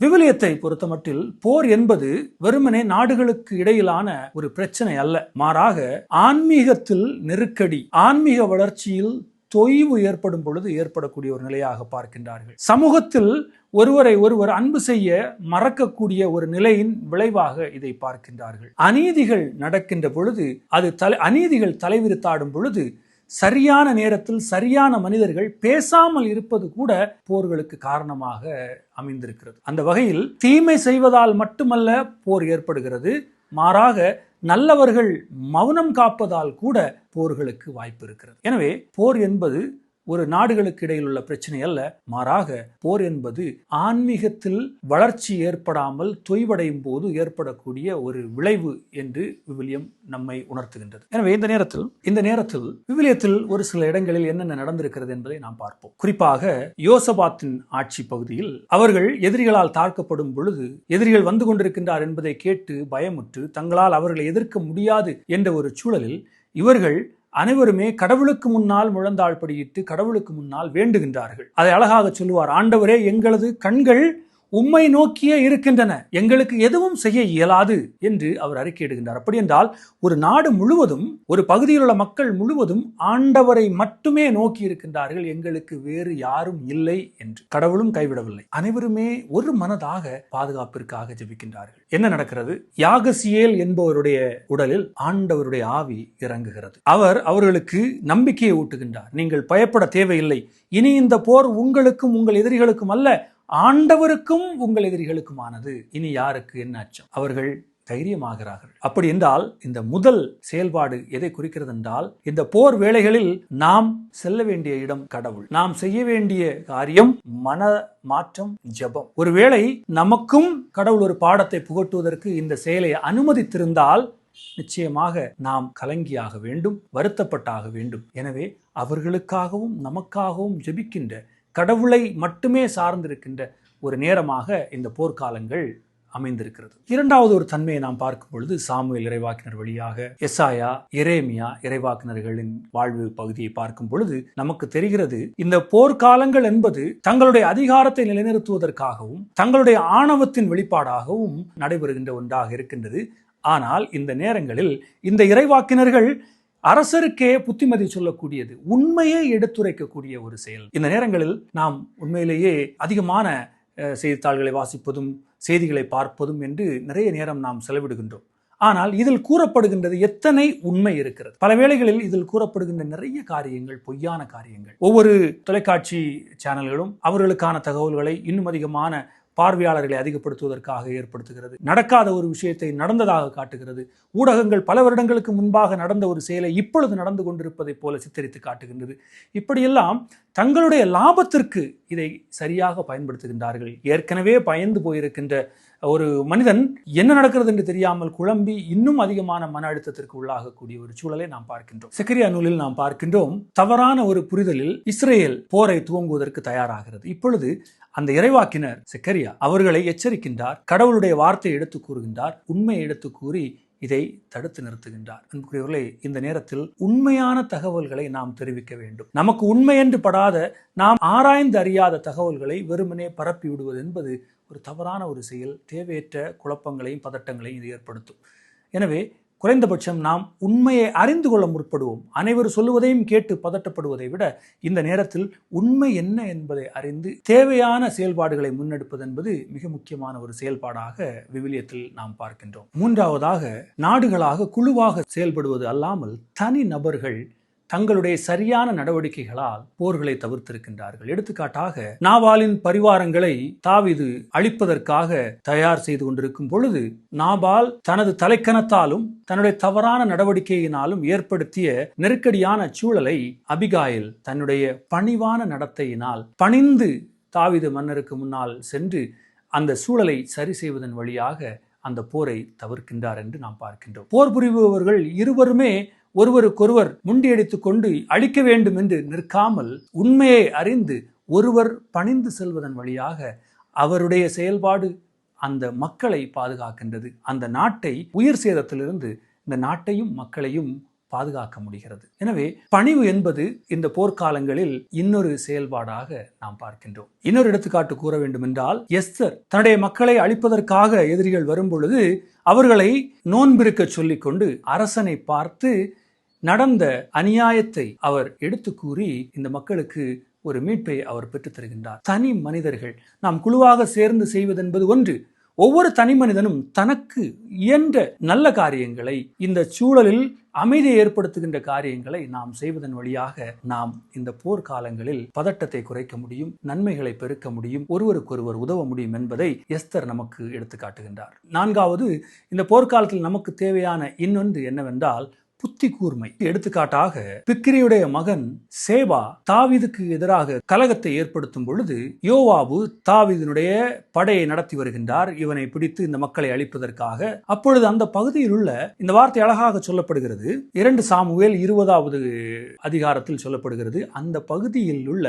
விவிலியத்தை பொறுத்தமட்டில் போர் என்பது வெறுமனே நாடுகளுக்கு இடையிலான ஒரு பிரச்சனை அல்ல. மாறாக ஆன்மீகத்தில் நெருக்கடி, ஆன்மீக வளர்ச்சியில் தொய்வு ஏற்படும் பொழுது ஏற்படக்கூடிய ஒரு நிலையாக பார்க்கின்றார்கள். சமூகத்தில் ஒருவரை ஒருவர் அன்பு செய்ய மறக்கக்கூடிய ஒரு நிலையின் விளைவாக இதை பார்க்கின்றார்கள். அநீதிகள் நடக்கின்ற பொழுது, அநீதிகள் தலைவிரித்தாடும் பொழுது சரியான நேரத்தில் சரியான மனிதர்கள் பேசாமல் இருப்பது கூட போர்களுக்கு காரணமாக அமைந்திருக்கிறது. அந்த வகையில் தீமை செய்வதால் மட்டுமல்ல போர் ஏற்படுகிறது, மாறாக நல்லவர்கள் மௌனம் காப்பதால் கூட போர்களுக்கு வாய்ப்பு இருக்கிறது. எனவே போர் என்பது ஒரு நாடுகளுக்கு இடையில் உள்ள பிரச்சனை அல்ல, மாறாக போர் என்பது ஆன்மீகத்தில் வளர்ச்சி ஏற்படாமல் தொய்வடையும் போது ஏற்படக்கூடிய ஒரு விளைவு என்று விவிலியம் நம்மை உணர்த்துகின்றது. எனவே இந்த நேரத்தில் விவிலியத்தில் ஒரு சில இடங்களில் என்னென்ன நடந்திருக்கிறது என்பதை நாம் பார்ப்போம். குறிப்பாக யோசபாத்தின் ஆட்சி பகுதியில் அவர்கள் எதிரிகளால் தாக்கப்படும் பொழுது, எதிரிகள் வந்து கொண்டிருக்கின்றார் என்பதை கேட்டு பயமுற்று தங்களால் அவர்களை எதிர்க்க முடியாது என்ற ஒரு சூழலில் இவர்கள் அனைவருமே கடவுளுக்கு முன்னால் முழந்தாள் படியிட்டு கடவுளுக்கு முன்னால் வேண்டுகின்றார்கள். அதை அழகாக சொல்லுவார், ஆண்டவரே, எங்களது கண்கள் உம்மை நோக்கியே இருக்கின்றன, எங்களுக்கு எதுவும் செய்ய இயலாது என்று அவர் அறிக்கையிடுகின்றார். அப்படி என்றால் ஒரு நாடு முழுவதும், ஒரு பகுதியில் உள்ள மக்கள் முழுவதும் ஆண்டவரை மட்டுமே நோக்கி இருக்கின்றார்கள், எங்களுக்கு வேறு யாரும் இல்லை என்று. கடவுளும் கைவிடவில்லை. அனைவருமே ஒரு மனதாக பாதுகாப்பிற்காக ஜெபிக்கின்றார்கள். என்ன நடக்கிறது? யாகசியேல் என்பவருடைய உடலில் ஆண்டவருடைய ஆவி இறங்குகிறது. அவர் அவர்களுக்கு நம்பிக்கையை ஊட்டுகின்றார். நீங்கள் பயப்பட தேவையில்லை, இனி இந்த போர் உங்களுக்கும் உங்கள் எதிரிகளுக்கும் அல்ல, ஆண்டவருக்கும் உங்கள் எதிரிகளுக்குமானது. இனி யாருக்கு என்ன அச்சம்? அவர்கள் தைரியமாகிறார்கள். அப்படி என்றால் இந்த முதல் செயல்பாடு எதை குறிக்கிறது என்றால், இந்த போர் வேளைகளில் நாம் செல்ல வேண்டிய இடம் கடவுள். நாம் செய்ய வேண்டிய காரியம் மன மாற்றம், ஜெபம். ஒருவேளை நமக்கும் கடவுள் ஒரு பாடத்தை புகட்டுவதற்கு இந்த செயலை அனுமதித்திருந்தால் நிச்சயமாக நாம் கலங்கியாக வேண்டும், வருத்தப்பட்டாக வேண்டும். எனவே அவர்களுக்காகவும் நமக்காகவும் ஜெபிக்கின்ற, கடவுளை மட்டுமே சார்ந்திருக்கின்ற ஒரு நேரமாக இந்த போர்க்காலங்கள் அமைந்திருக்கிறது. இரண்டாவது ஒரு தன்மையை நாம் பார்க்கும் பொழுது, சாமுவேல் இறைவாக்கினர் வழியாக எசாயா, எரேமியா இறைவாக்கினர்களின் வாழ்வு பகுதியை பார்க்கும் பொழுது நமக்கு தெரிகிறது, இந்த போர்க்காலங்கள் என்பது தங்களுடைய அதிகாரத்தை நிலைநிறுத்துவதற்காகவும் தங்களுடைய ஆணவத்தின் வெளிப்பாடாகவும் நடைபெறுகின்ற ஒன்றாக இருக்கின்றது. ஆனால் இந்த நேரங்களில் இந்த இறைவாக்கினர்கள் அரசருக்கே புத்திமதி சொல்லக்கூடியது, உண்மையை எடுத்துரைக்கக்கூடிய ஒரு செயல். இந்த நேரங்களில் நாம் உண்மையிலேயே அதிகமான செய்தித்தாள்களை வாசிப்பதும் செய்திகளை பார்ப்பதும் என்று நிறைய நேரம் நாம் செலவிடுகின்றோம். ஆனால் இதில் கூறப்படுகின்றது எத்தனை உண்மை இருக்கிறது? பல வேளைகளில் இதில் கூறப்படுகின்ற நிறைய காரியங்கள் பொய்யான காரியங்கள். ஒவ்வொரு தொலைக்காட்சி சேனல்களும் அவர்களுக்கான தகவல்களை இன்னும் அதிகமான பார்வையாளர்களை அதிகப்படுத்துவதற்காக ஏற்படுத்துகிறது. நடக்காத ஒரு விஷயத்தை நடந்ததாக காட்டுகிறது. ஊடகங்கள் பல வருடங்களுக்கு முன்பாக நடந்த ஒரு செயலை இப்பொழுது நடந்து கொண்டிருப்பதை போல சித்தரித்து காட்டுகின்றது. இப்படியெல்லாம் தங்களுடைய லாபத்திற்கு இதை சரியாக பயன்படுத்துகின்றார்கள். ஏற்கனவே பயந்து போயிருக்கின்ற ஒரு மனிதன் என்ன நடக்கிறது என்று தெரியாமல் குழம்பி இன்னும் அதிகமான மன அழுத்தத்திற்கு உள்ளாகக்கூடிய ஒரு சூழலை நாம் பார்க்கின்றோம். செக்கரியா நூலில் நாம் பார்க்கின்றோம், தவறான ஒரு புரிதலில் இஸ்ரேல் போரை துவங்குவதற்கு தயாராகிறது. இப்பொழுது அந்த இறைவாக்கினர் செக்கரியா அவர்களை எச்சரிக்கின்றார், கடவுளுடைய வார்த்தையை எடுத்து கூறுகின்றார், உண்மையை எடுத்து கூறி இதை தடுத்து நிறுத்துகின்றார். அன்புக்குரியவர்களே, இந்த நேரத்தில் உண்மையான தகவல்களை நாம் தெரிவிக்க வேண்டும். நமக்கு உண்மை என்று படாத, நாம் ஆராய்ந்து அறியாத தகவல்களை வெறுமனே பரப்பி விடுவது என்பது ஒரு தவறான ஒரு செயல். தேவையற்ற குழப்பங்களையும் பதட்டங்களையும் இது ஏற்படுத்தும். எனவே குறைந்தபட்சம் நாம் உண்மையை அறிந்து கொள்ள முற்படுவோம். அனைவரும் சொல்லுவதையும் கேட்டு பதட்டப்படுவதை விட இந்த நேரத்தில் உண்மை என்ன என்பதை அறிந்து தேவையான செயல்பாடுகளை முன்னெடுப்பது என்பது மிக முக்கியமான ஒரு செயல்பாடாக விவிலியத்தில் நாம் பார்க்கின்றோம். மூன்றாவதாக, நாடுகளாக குழுவாக செயல்படுவது அல்லாமல் தனி நபர்கள் தங்களுடைய சரியான நடவடிக்கைகளால் போர்களை தவிர்த்திருக்கின்றார்கள். எடுத்துக்காட்டாக, நாபாலின் பரிவாரங்களை தாவீது அழிப்பதற்காக தயார் செய்து கொண்டிருக்கும் பொழுது, நாபால் தனது தலைக்கணத்தாலும் தன்னுடைய தவறான நடவடிக்கையினாலும் ஏற்படுத்திய நெருக்கடியான சூழலை அபிகாயில் தன்னுடைய பணிவான நடத்தையினால் பணிந்து தாவீது மன்னருக்கு முன்னால் சென்று அந்த சூழலை சரி செய்வதன் வழியாக அந்த போரை தவிர்க்கின்றார் என்று நாம் பார்க்கின்றோம். போர் புரிபவர்கள் இருவருமே ஒருவருக்கொருவர் முண்டியடித்துக் கொண்டு அழிக்க வேண்டும் என்று நிற்காமல் உண்மையை அறிந்து ஒருவர் பணிந்து செல்வதன் வழியாக அவருடைய செயல்பாடு அந்த மக்களை பாதுகாக்கின்றது. அந்த நாட்டை உயிர் சேதத்திலிருந்து இந்த நாட்டையும் மக்களையும் பாதுகாக்க முடிகிறது. எனவே பணிவு என்பது இந்த போர்க்காலங்களில் இன்னொரு செயல்பாடாக நாம் பார்க்கின்றோம். இன்னொரு எடுத்துக்காட்டு கூற வேண்டும் என்றால், எஸ்தர் தன்னுடைய மக்களை அழிப்பதற்காக எதிரிகள் வரும் பொழுது அவர்களை நோன்பிருக்க சொல்லிக் கொண்டு அரசனை பார்த்து நடந்த அநியாயத்தை அவர் எடுத்து கூறி இந்த மக்களுக்கு ஒரு மீட்பை அவர் பெற்றுத் தருகின்றார். தனி மனிதர்கள் நாம் குழுவாக சேர்ந்து செய்வதென்பது ஒன்று. ஒவ்வொரு தனி மனிதனும் தனக்கு இயன்ற நல்ல காரியங்களை, இந்த சூழலில் அமைதியை ஏற்படுத்துகின்ற காரியங்களை நாம் செய்வதன் வழியாக நாம் இந்த போர்க்காலங்களில் பதட்டத்தை குறைக்க முடியும், நன்மைகளை பெருக்க முடியும், ஒருவருக்கொருவர் உதவ முடியும் என்பதை எஸ்தர் நமக்கு எடுத்து காட்டுகின்றார். நான்காவது, இந்த போர்க்காலத்தில் நமக்கு தேவையான இன்னொன்று என்னவென்றால் புத்தி கூர்மை. எடுத்துக்காட்டாக பிக்கிரியுடைய மகன் சேபா தாவீதுக்கு எதிராக கலகத்தை ஏற்படுத்தும் பொழுது யோவாபு தாவீதினுடைய படையை நடத்தி வருகின்றார், இவனை பிடித்து இந்த மக்களை அழிப்பதற்காக. அப்பொழுது அந்த பகுதியில் உள்ள இந்த வார்த்தை அழகாக சொல்லப்படுகிறது, 2 சாமுவேல் 20வது அதிகாரத்தில் சொல்லப்படுகிறது, அந்த பகுதியில் உள்ள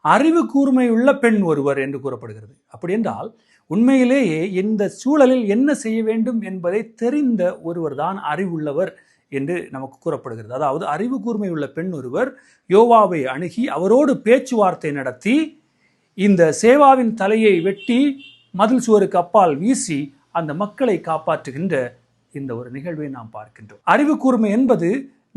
அறிவு கூர்மை உள்ள பெண் ஒருவர் என்று கூறப்படுகிறது. அப்படி என்றால் உண்மையிலேயே இந்த சூழலில் என்ன செய்ய வேண்டும் என்பதை தெரிந்த ஒருவர் தான் அறிவுள்ளவர் என்று நமக்கு கூறப்படுகிறது. அதாவது அறிவு கூர்மை உள்ள பெண் ஒருவர் யோவாவை அணுகி அவரோடு பேச்சுவார்த்தை நடத்தி இந்த சேவாவின் தலையை வெட்டி மதில் சுவருக்கு அப்பால் வீசி அந்த மக்களை காப்பாற்றுகின்ற இந்த ஒரு நிகழ்வை நாம் பார்க்கின்றோம். அறிவு கூர்மை என்பது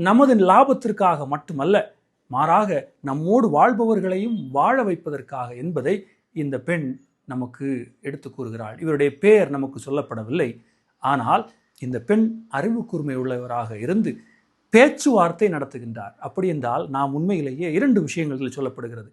நமது லாபத்திற்காக மட்டுமல்ல, மாறாக நம்மோடு வாழ்பவர்களையும் வாழ வைப்பதற்காக என்பதை இந்த பெண் நமக்கு எடுத்து கூறுகிறாள். இவருடைய பெயர் நமக்கு சொல்லப்படவில்லை. ஆனால் இந்த பெண் அறிவு கூர்மை உள்ளவராக இருந்து பேச்சுவார்த்தை நடத்துகின்றார். அப்படி என்றால் நாம் உண்மையிலேயே 2 விஷயங்கள் சொல்லப்படுகிறது.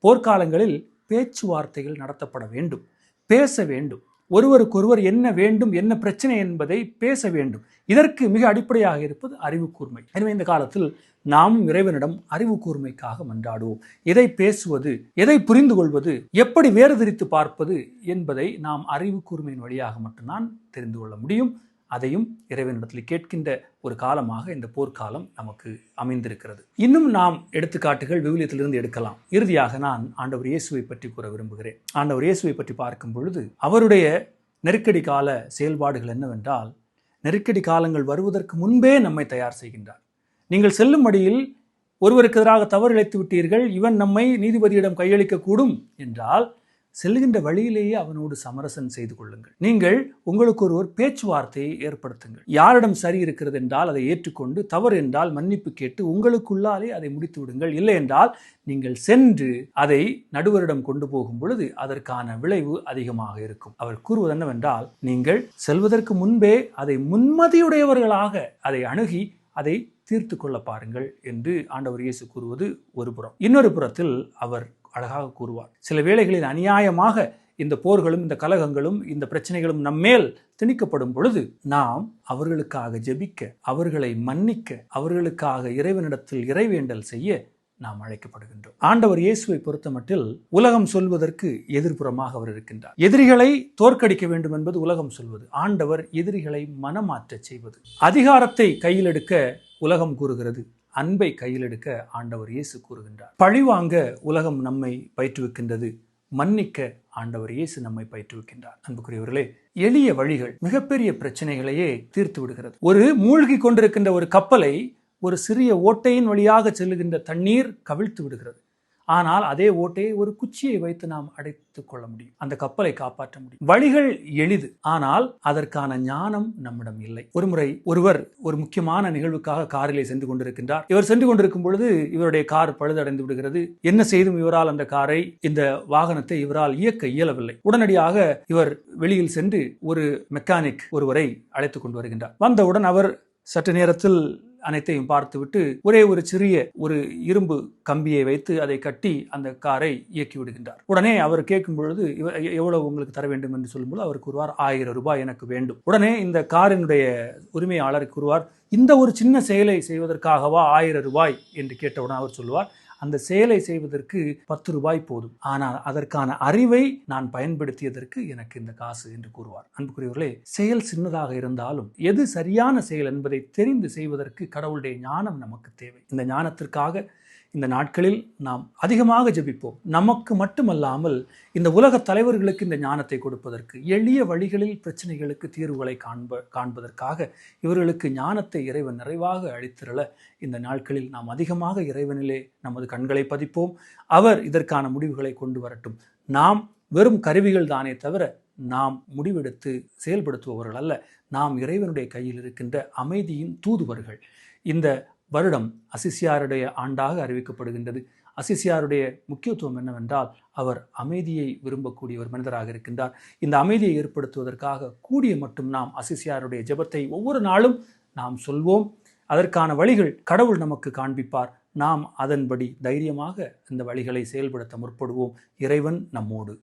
போர்க்காலங்களில் பேச்சுவார்த்தைகள் நடத்தப்பட வேண்டும், பேச வேண்டும், ஒருவருக்கொருவர் என்ன வேண்டும், என்ன பிரச்சனை என்பதை பேச வேண்டும். இதற்கு மிக அடிப்படையாக இருப்பது அறிவு கூர்மை. எனவே இந்த காலத்தில் நாமும் இறைவனிடம் அறிவு கூர்மைக்காக மன்றாடுவோம். எதை பேசுவது, எதை புரிந்து கொள்வது, எப்படி வேறுதிரித்து பார்ப்பது என்பதை நாம் அறிவு கூர்மையின் வழியாக மட்டும்தான் தெரிந்து கொள்ள முடியும். அதையும் இறைவனிடத்தில் கேட்கின்ற ஒரு காலமாக இந்த போர்க்காலம் நமக்கு அமைந்திருக்கிறது. இன்னும் நாம் எடுத்துக்காட்டுகள் விவிலியத்திலிருந்து எடுக்கலாம். இறுதியாக நான் ஆண்டவர் இயேசுவை பற்றி கூற விரும்புகிறேன். ஆண்டவர் இயேசுவை பற்றி பார்க்கும் பொழுது அவருடைய நெருக்கடி கால செயல்பாடுகள் என்னவென்றால், நெருக்கடி காலங்கள் வருவதற்கு முன்பே நம்மை தயார் செய்கின்றார். நீங்கள் செல்லும் வழியில் ஒருவருக்கு எதிராக தவறு இழைத்து விட்டீர்கள், இவன் நம்மை நீதிபதியிடம் கையளிக்க கூடும் என்றால் செல்கின்ற வழியிலேயே அவனோடு சமரசம் செய்து கொள்ளுங்கள். நீங்கள் உங்களுக்கு ஒருவர் பேச்சுவார்த்தையை ஏற்படுத்துங்கள். யாரிடம் சரி இருக்கிறது என்றால் அதை ஏற்றுக்கொண்டு, தவறு என்றால் மன்னிப்பு கேட்டு உங்களுக்குள்ளாலே அதை முடித்து விடுங்கள். இல்லை என்றால் நீங்கள் சென்று அதை நடுவரிடம் கொண்டு போகும் பொழுது அதற்கான விளைவு அதிகமாக இருக்கும். அவர் கூறுவது என்னவென்றால், நீங்கள் செல்வதற்கு முன்பே அதை முன்மதியுடையவர்களாக அதை அணுகி அதை தீர்த்து கொள்ள பாருங்கள் என்று ஆண்டவர் இயேசு கூறுவது ஒரு புறம். இன்னொரு புறத்தில் அவர் அழகாக கூறுவார், சில வேளைகளில் அநியாயமாக இந்த போர்களும் இந்த கலகங்களும் இந்த பிரச்சனைகளும் நம்மேல் திணிக்கப்படும் பொழுது நாம் அவர்களுக்காக ஜெபிக்க, அவர்களை மன்னிக்க, அவர்களுக்காக இறைவனிடத்தில் இறைவேண்டல் செய்ய நாம் அழைக்கப்படுகின்றோம். ஆண்டவர் இயேசுவை பொறுத்தமட்டில் உலகம் சொல்வதற்கு எதிர்ப்புறமாக அவர் இருக்கின்றார். எதிரிகளை தோற்கடிக்க வேண்டும் என்பது உலகம் சொல்வது, ஆண்டவர் எதிரிகளை மனமாற்ற செய்வது. அதிகாரத்தை கையில் எடுக்க உலகம் கூறுகிறது, அன்பை கையில் எடுக்க ஆண்டவர் இயேசு கூறுகின்றார். பழிவாங்க உலகம் நம்மை பயிற்றுவிக்கின்றது, மன்னிக்க ஆண்டவர் இயேசு நம்மை பயிற்றுவிக்கின்றார். அன்புக்குரியவர்களே, எளிய வழிகள் மிகப்பெரிய பிரச்சனைகளையே தீர்த்து விடுகிறது. ஒரு மூழ்கி கொண்டிருக்கின்ற ஒரு கப்பலை ஒரு சிறிய ஓட்டையின் வழியாக செல்லுகின்ற தண்ணீர் கவிழ்த்து விடுகிறது. ஆனால் அதே ஓட்டையை ஒரு குச்சியை வைத்து நாம் அடைத்துக் கொள்ள முடியும், அந்த கப்பலை காப்பாற்ற முடியும். வழிகள் எளிது, ஆனால் அதற்கான ஞானம் நம்மிடம் இல்லை. ஒருமுறை ஒருவர் ஒரு முக்கியமான நிகழ்வுக்காக காரிலே சென்று கொண்டிருக்கின்றார். இவர் சென்று கொண்டிருக்கும் பொழுது இவருடைய கார் பழுதடைந்து விடுகிறது. என்ன செய்தும் இவரால் அந்த காரை, இந்த வாகனத்தை இவரால் இயக்க இயலவில்லை. உடனடியாக இவர் வெளியில் சென்று ஒரு மெக்கானிக் ஒருவரை அழைத்துக் கொண்டு வருகின்றார். வந்தவுடன் அவர் சற்று நேரத்தில் அனைத்தையும் பார்த்துவிட்டு ஒரே ஒரு சிறிய ஒரு இரும்பு கம்பியை வைத்து அதை கட்டி அந்த காரை இயக்கி விடுகின்றார். உடனே அவர் கேட்கும் பொழுது, எவ்வளவு உங்களுக்கு தர வேண்டும் என்று சொல்லும்போது அவர் கூறுவார், 1000 ரூபாய் எனக்கு வேண்டும். உடனே இந்த காரினுடைய உரிமையாளர் கூறுவார், இந்த ஒரு சின்ன செயலை செய்வதற்காகவா 1000 ரூபாய் என்று கேட்டவுடன் அவர் சொல்லுவார், அந்த செயலை செய்வதற்கு 10 ரூபாய் போதும், ஆனால் அதற்கான அறிவை நான் பயன்படுத்தியதற்கு எனக்கு இந்த காசு என்று கூறுவார். அன்புக்குரியவர்களே, செயல் சின்னதாக இருந்தாலும் எது சரியான செயல் என்பதை தெரிந்து செய்வதற்கு கடவுளுடைய ஞானம் நமக்கு தேவை. இந்த ஞானத்திற்காக இந்த நாட்களில் நாம் அதிகமாக ஜெபிப்போம். நமக்கு மட்டுமல்லாமல் இந்த உலக தலைவர்களுக்கு இந்த ஞானத்தை கொடுப்பதற்கு, எளிய வழிகளில் பிரச்சனைகளுக்கு தீர்வுகளை காண்பதற்காக இவர்களுக்கு ஞானத்தை இறைவன் நிறைவாக அளித்திரள இந்த நாட்களில் நாம் அதிகமாக இறைவனிலே நமது கண்களை பதிப்போம். அவர் இதற்கான முடிவுகளை கொண்டு வரட்டும். நாம் வெறும் கருவிகள் தானே தவிர நாம் முடிவெடுத்து செயல்படுத்துபவர்கள் அல்ல. நாம் இறைவனுடைய கையில் இருக்கின்ற அமைதியின் தூதுவர்கள். இந்த வருடம் அசிசியாருடைய ஆண்டாக அறிவிக்கப்படுகின்றது. அசிசியாருடைய முக்கியத்துவம் என்னவென்றால், அவர் அமைதியை விரும்பக்கூடிய ஒரு மனிதராக இருக்கின்றார். இந்த அமைதியை ஏற்படுத்துவதற்காக கூடிய மட்டும் நாம் அசிசியாருடைய ஜெபத்தை ஒவ்வொரு நாளும் நாம் சொல்வோம். அதற்கான வழிகள் கடவுள் நமக்கு காண்பிப்பார். நாம் அதன்படி தைரியமாக இந்த வழிகளை செயல்படுத்த முற்படுவோம். இறைவன் நம்மோடு.